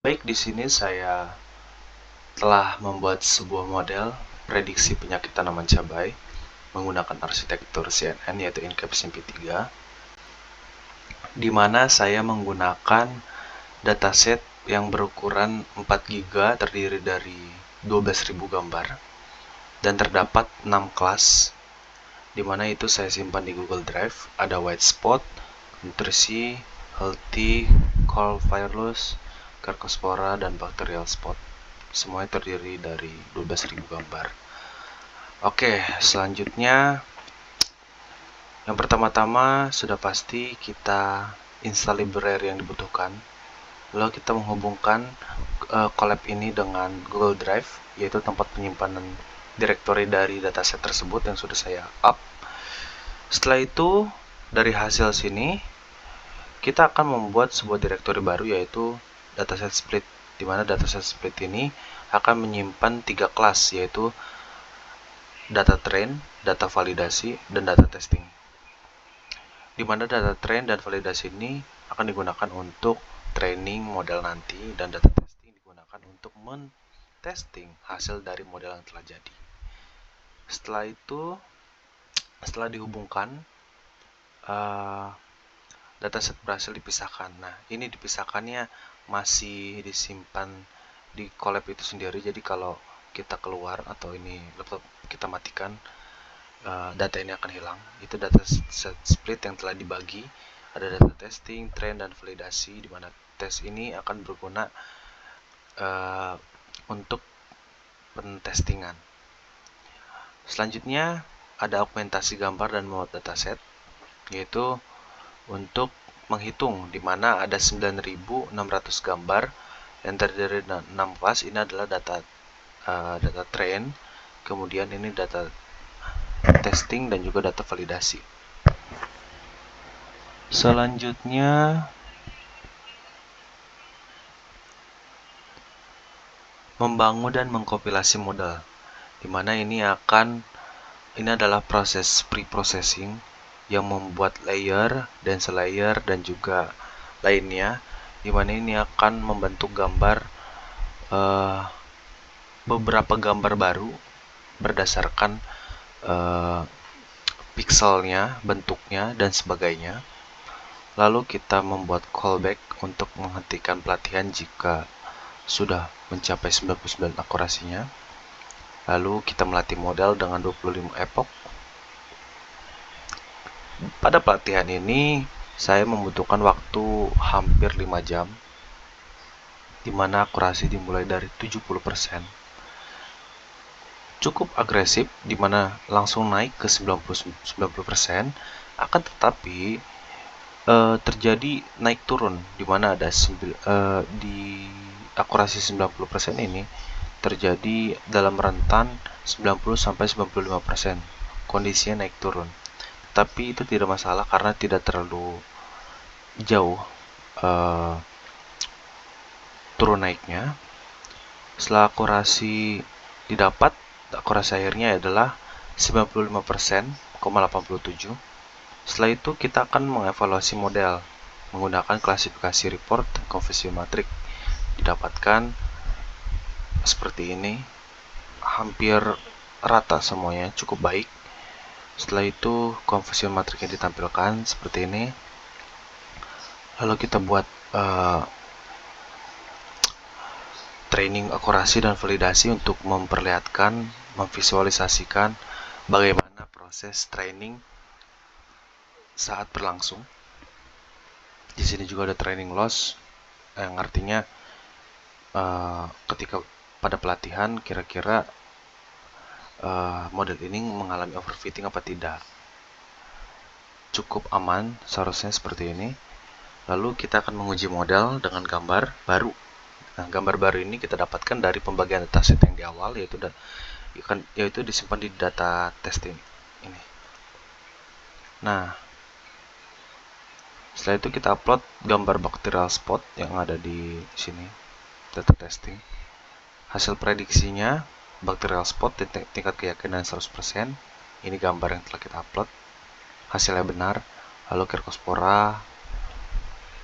Baik, di sini saya telah membuat sebuah model prediksi penyakit tanaman cabai menggunakan arsitektur CNN yaitu Incaps MP3, di mana saya menggunakan dataset yang berukuran 4 GB terdiri dari 12.000 gambar dan terdapat 6 kelas, di mana itu saya simpan di Google Drive. Ada white spot, nutrisi, healthy, call virus, Cercospora, dan bacterial spot. Semuanya terdiri dari 12.000 gambar. Oke, selanjutnya yang pertama-tama sudah pasti kita install library yang dibutuhkan. Lalu kita menghubungkan collab ini dengan Google Drive, yaitu tempat penyimpanan directory dari dataset tersebut yang sudah saya up. Setelah itu, dari hasil sini kita akan membuat sebuah directory baru, yaitu dataset split, di mana dataset split ini akan menyimpan 3 kelas, yaitu data train, data validasi, dan data testing. Di mana data train dan validasi ini akan digunakan untuk training model nanti, dan data testing digunakan untuk men-testing hasil dari model yang telah jadi. Setelah itu, setelah dihubungkan, dataset berhasil dipisahkan. Nah, ini dipisahkannya masih disimpan di collab itu sendiri. Jadi kalau kita keluar atau ini laptop kita matikan, data ini akan hilang. Itu dataset split yang telah dibagi. Ada data testing, train, dan validasi, di mana tes ini akan berguna untuk pentestingan. Selanjutnya ada augmentasi gambar dan muat dataset, yaitu untuk menghitung di mana ada 9.600 gambar yang terdiri dari 6 kelas. Ini adalah data train, kemudian ini data testing, dan juga data validasi. Selanjutnya membangun dan mengkompilasi model, di mana ini adalah proses pre-processing yang membuat layer, dense layer, dan juga lainnya, di mana ini akan membentuk gambar, beberapa gambar baru berdasarkan pixelnya, bentuknya, dan sebagainya. Lalu kita membuat callback untuk menghentikan pelatihan jika sudah mencapai 99 akurasinya. Lalu kita melatih model dengan 25 epoch. Pada pelatihan ini saya membutuhkan waktu hampir 5 jam, di mana akurasi dimulai dari 70%. Cukup agresif, di mana langsung naik ke 90%, akan tetapi terjadi naik turun, di mana ada di akurasi 90% ini terjadi dalam rentan 90-95%. Kondisinya naik turun. Tapi itu tidak masalah karena tidak terlalu jauh turun naiknya. Setelah akurasi didapat, akurasi akhirnya adalah 95,87%. Setelah itu kita akan mengevaluasi model menggunakan klasifikasi report dan confusion matrix. Didapatkan seperti ini, hampir rata semuanya, cukup baik. Setelah itu confusion matrixnya ditampilkan seperti ini. Lalu kita buat training akurasi dan validasi untuk memperlihatkan, memvisualisasikan bagaimana proses training saat berlangsung. Di sini juga ada training loss, yang artinya ketika pada pelatihan kira-kira model ini mengalami overfitting apa tidak. Cukup aman, seharusnya seperti ini. Lalu kita akan menguji model dengan gambar baru. Nah, gambar baru ini kita dapatkan dari pembagian dataset yang di awal, yaitu disimpan di data testing ini. Nah, setelah itu kita upload gambar bacterial spot yang ada di sini, data testing. Hasil prediksinya bacterial spot tingkat keyakinan 100%. Ini gambar yang telah kita upload, hasilnya benar. Lalu Cercospora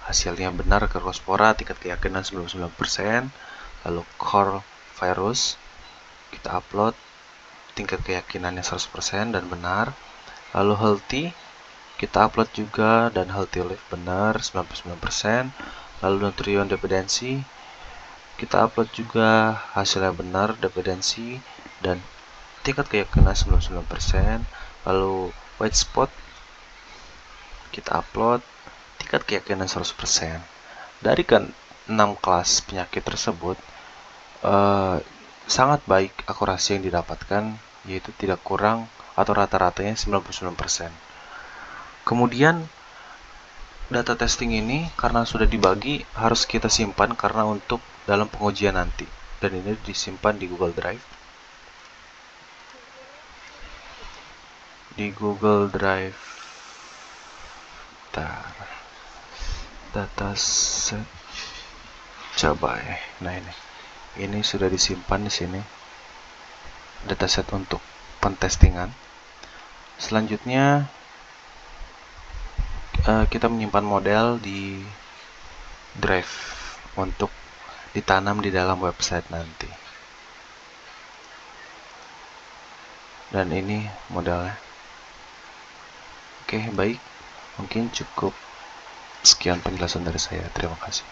hasilnya benar Keratospora, tingkat keyakinan 99%. Lalu Core Virus kita upload, tingkat keyakinannya 100% dan benar. Lalu Healthy kita upload juga dan Healthy Life benar 99%. Lalu Nutrient Dependency kita upload juga, hasilnya benar dependensi dan tingkat keyakinan 99%. Lalu White Spot kita upload, tingkat keyakinan 100%. Dari ke-6 kelas penyakit tersebut, sangat baik akurasi yang didapatkan, yaitu tidak kurang atau rata-ratanya 99%. Kemudian data testing ini karena sudah dibagi harus kita simpan karena untuk dalam pengujian nanti, dan ini disimpan di Google Drive. Di Google Drive dataset cabai. Nah, ini sudah disimpan di sini, dataset untuk pentestingan. Selanjutnya kita menyimpan model di Drive untuk ditanam di dalam website nanti. Dan ini modelnya. Oke, baik. Mungkin cukup sekian penjelasan dari saya. Terima kasih.